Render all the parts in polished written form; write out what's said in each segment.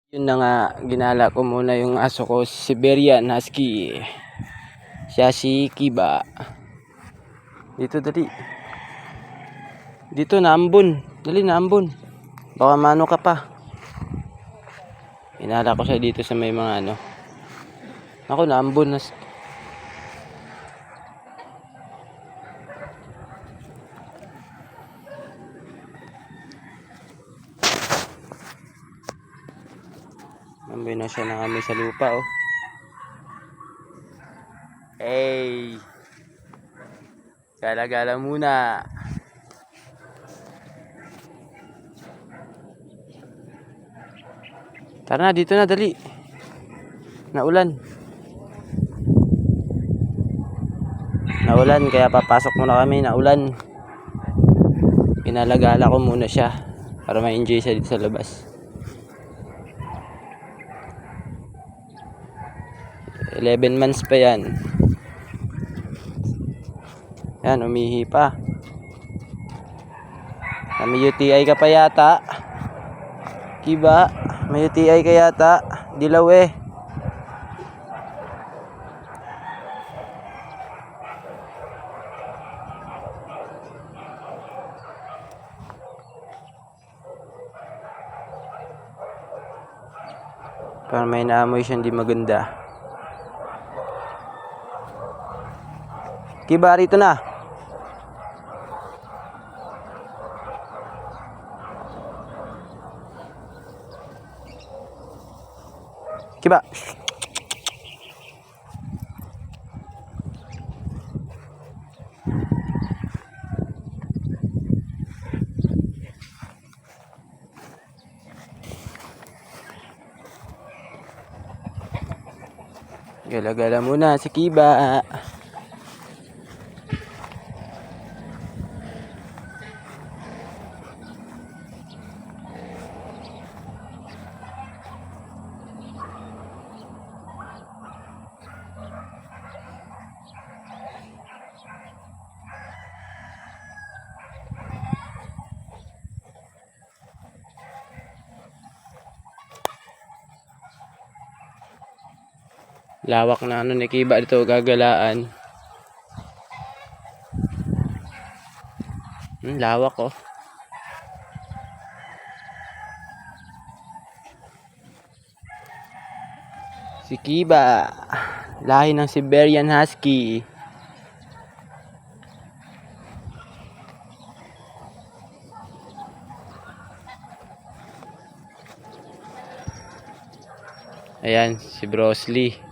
Yun na nga, ginala ko muna yung aso ko, Siberian Husky. Siya si Kiba. Dito dali. Dito naambon. Dali naambon. Baka mano ka pa. Ginala ko siya dito sa may mga ano. Ako naambon na. Namboy na siya ng amoy sa lupa, oh. Hey! Gala-gala muna. Tara na, dito na, dali. Naulan. Naulan, kaya papasok muna kami. Naulan. Pinalagala ko muna siya para ma-enjoy siya dito sa labas. 11 months pa yan. Yan, umihi pa. May UTI ka pa yata. Kiba, may UTI ka yata. Dilaw eh. Parang may naamoy siya hindi maganda. Kiba, rito na. Kiba. Gala-gala muna si Kiba. Lawak na ano ni Kiba dito, gagalaan. Lawak, oh. Si Kiba, lahi ng Siberian Husky. Ayan, si Bruce Lee.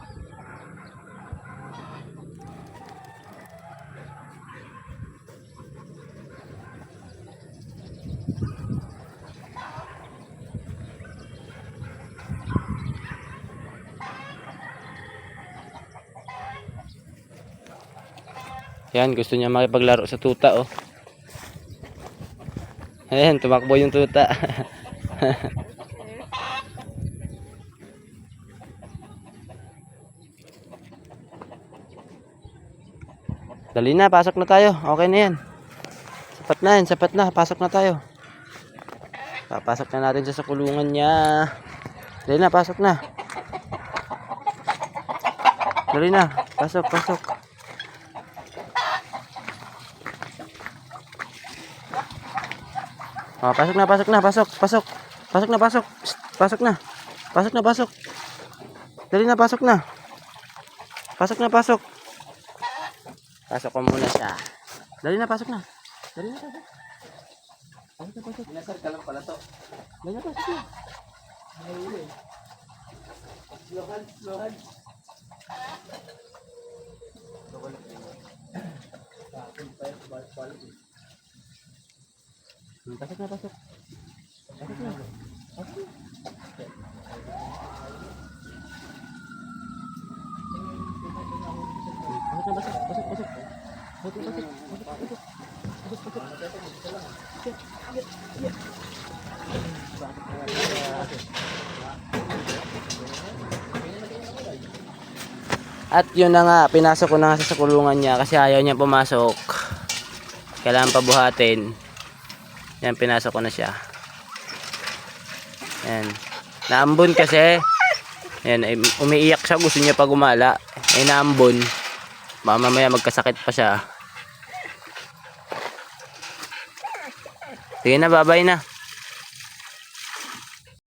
Yan, gusto niya makipaglaro sa tuta, oh. Ayan, tumakbo yung tuta. Dali na, pasok na tayo. Okay na yan. Sapat na yan, sapat na. Pasok na tayo. Papasok na natin siya sa kulungan niya. Dali na, pasok na. Dali na, pasok, pasok. Oh, pasok na, pasok na, pasok, pasok. Pasok na, pasok. Shh, pasok na. Pasok na, pasok. Dali na, pasok na. Pasok na, pasok. Pasok ko muna siya. Dali na, pasok na. Dali na, pasok. Pasok na, pasok. Nasar ka lang pala to. Dali na, pasok na. Slohan, slohan. Pasok na, pasok. Pasok na. Pasok na. Pasok na, pasok, pasok, pasok. Pasok, pasok, pasok, pasok. Pasok, pasok. At yun na nga, pinasok ko na nga sa kulungan niya kasi ayaw niya pumasok. Kailangan pabuhatin. Yan, pinasok ko na siya. Yan. Naambon kasi. Ayan, umiiyak siya. Gusto niya pa gumala. Ay naambon. Mamaya magkasakit pa siya. Sige na, bye-bye na.